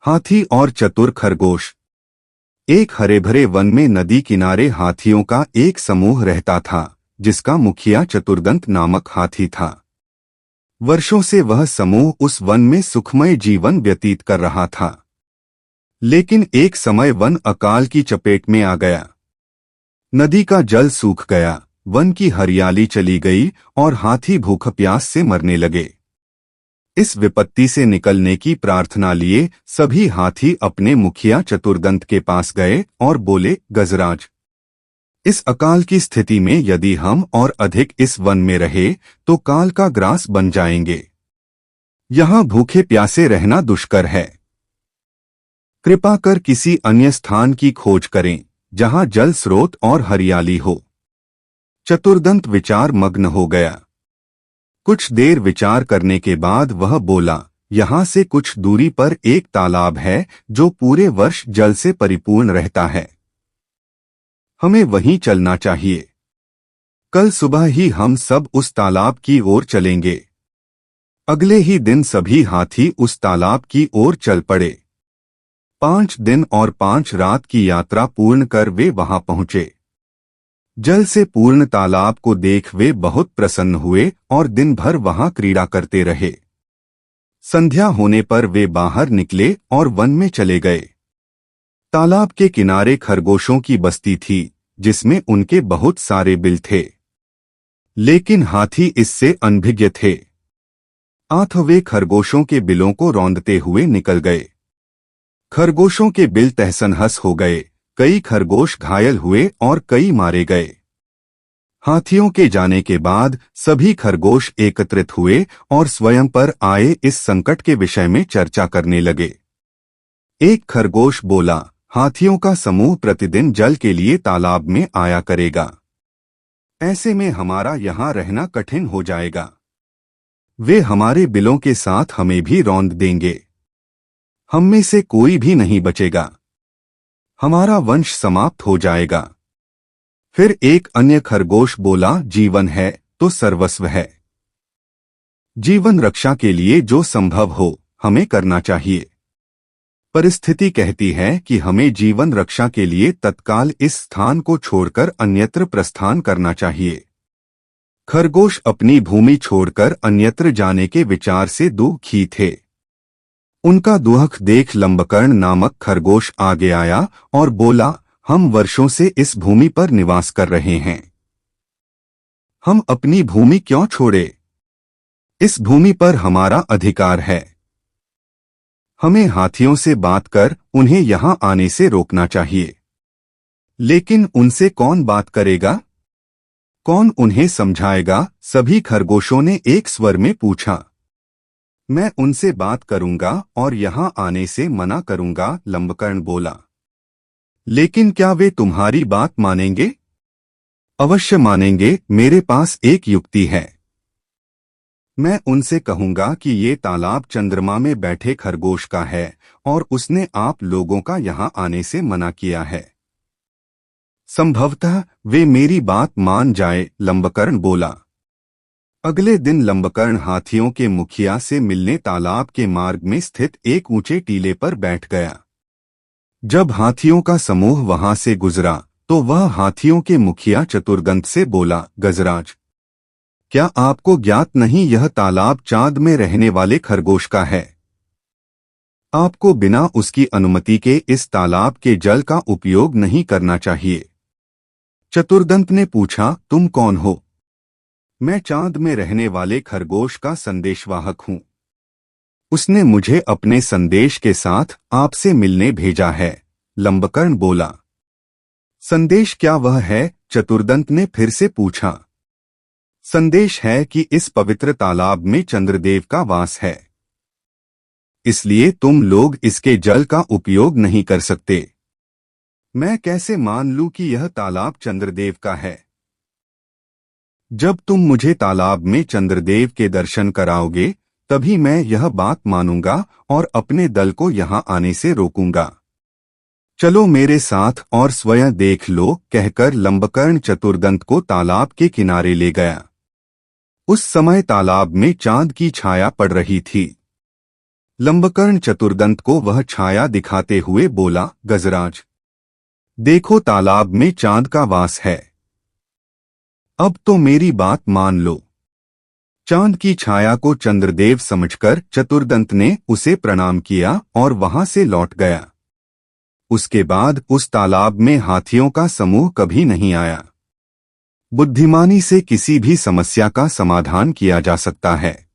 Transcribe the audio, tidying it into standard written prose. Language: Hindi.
हाथी और चतुर खरगोश। एक हरे भरे वन में नदी किनारे हाथियों का एक समूह रहता था, जिसका मुखिया चतुर्दंत नामक हाथी था। वर्षों से वह समूह उस वन में सुखमय जीवन व्यतीत कर रहा था। लेकिन एक समय वन अकाल की चपेट में आ गया। नदी का जल सूख गया, वन की हरियाली चली गई और हाथी भूख प्यास से मरने लगे। इस विपत्ति से निकलने की प्रार्थना लिए सभी हाथी अपने मुखिया चतुर्दंत के पास गए और बोले, गजराज, इस अकाल की स्थिति में यदि हम और अधिक इस वन में रहे तो काल का ग्रास बन जाएंगे। यहाँ भूखे प्यासे रहना दुष्कर है। कृपा कर किसी अन्य स्थान की खोज करें जहाँ जल स्रोत और हरियाली हो। चतुर्दंत विचार मग्न हो गया। कुछ देर विचार करने के बाद वह बोला, यहाँ से कुछ दूरी पर एक तालाब है जो पूरे वर्ष जल से परिपूर्ण रहता है। हमें वहीं चलना चाहिए। कल सुबह ही हम सब उस तालाब की ओर चलेंगे। अगले ही दिन सभी हाथी उस तालाब की ओर चल पड़े। 5 दिन और 5 रात की यात्रा पूर्ण कर वे वहां पहुंचे। जल से पूर्ण तालाब को देख वे बहुत प्रसन्न हुए और दिन भर वहां क्रीड़ा करते रहे। संध्या होने पर वे बाहर निकले और वन में चले गए। तालाब के किनारे खरगोशों की बस्ती थी, जिसमें उनके बहुत सारे बिल थे। लेकिन हाथी इससे अनभिज्ञ थे। आठ वे खरगोशों के बिलों को रौंदते हुए निकल गए। खरगोशों के बिल तहस-नहस हो गए, कई खरगोश घायल हुए और कई मारे गए। हाथियों के जाने के बाद सभी खरगोश एकत्रित हुए और स्वयं पर आए इस संकट के विषय में चर्चा करने लगे। एक खरगोश बोला, हाथियों का समूह प्रतिदिन जल के लिए तालाब में आया करेगा। ऐसे में हमारा यहाँ रहना कठिन हो जाएगा। वे हमारे बिलों के साथ हमें भी रौंद देंगे। हम में से कोई भी नहीं बचेगा। हमारा वंश समाप्त हो जाएगा। फिर एक अन्य खरगोश बोला, जीवन है तो सर्वस्व है। जीवन रक्षा के लिए जो संभव हो हमें करना चाहिए। परिस्थिति कहती है कि हमें जीवन रक्षा के लिए तत्काल इस स्थान को छोड़कर अन्यत्र प्रस्थान करना चाहिए। खरगोश अपनी भूमि छोड़कर अन्यत्र जाने के विचार से दुखी थे। उनका दुख देख लंबकर्ण नामक खरगोश आगे आया और बोला, हम वर्षों से इस भूमि पर निवास कर रहे हैं। हम अपनी भूमि क्यों छोड़े? इस भूमि पर हमारा अधिकार है। हमें हाथियों से बात कर उन्हें यहां आने से रोकना चाहिए। लेकिन उनसे कौन बात करेगा? कौन उन्हें समझाएगा? सभी खरगोशों ने एक स्वर में पूछा। मैं उनसे बात करूंगा और यहां आने से मना करूंगा, लंबकर्ण बोला। लेकिन क्या वे तुम्हारी बात मानेंगे? अवश्य मानेंगे। मेरे पास एक युक्ति है। मैं उनसे कहूंगा कि ये तालाब चंद्रमा में बैठे खरगोश का है और उसने आप लोगों का यहां आने से मना किया है। संभवतः वे मेरी बात मान जाए, लंबकर्ण बोला। अगले दिन लंबकर्ण हाथियों के मुखिया से मिलने तालाब के मार्ग में स्थित एक ऊंचे टीले पर बैठ गया। जब हाथियों का समूह वहां से गुजरा तो वह हाथियों के मुखिया चतुर्दंत से बोला, गजराज, क्या आपको ज्ञात नहीं यह तालाब चांद में रहने वाले खरगोश का है? आपको बिना उसकी अनुमति के इस तालाब के जल का उपयोग नहीं करना चाहिए। चतुर्दंत ने पूछा, तुम कौन हो? मैं चांद में रहने वाले खरगोश का संदेशवाहक हूं। उसने मुझे अपने संदेश के साथ आपसे मिलने भेजा है, लंबकर्ण बोला। संदेश क्या वह है? चतुर्दंत ने फिर से पूछा। संदेश है कि इस पवित्र तालाब में चंद्रदेव का वास है, इसलिए तुम लोग इसके जल का उपयोग नहीं कर सकते। मैं कैसे मान लूं कि यह तालाब चंद्रदेव का है? जब तुम मुझे तालाब में चंद्रदेव के दर्शन कराओगे तभी मैं यह बात मानूंगा और अपने दल को यहां आने से रोकूंगा। चलो मेरे साथ और स्वयं देख लो, कहकर लंबकर्ण चतुर्दंत को तालाब के किनारे ले गया। उस समय तालाब में चांद की छाया पड़ रही थी। लंबकर्ण चतुर्दंत को वह छाया दिखाते हुए बोला, गजराज, देखो तालाब में चांद का वास है। अब तो मेरी बात मान लो। चांद की छाया को चंद्रदेव समझकर चतुर्दंत ने उसे प्रणाम किया और वहां से लौट गया। उसके बाद उस तालाब में हाथियों का समूह कभी नहीं आया। बुद्धिमानी से किसी भी समस्या का समाधान किया जा सकता है।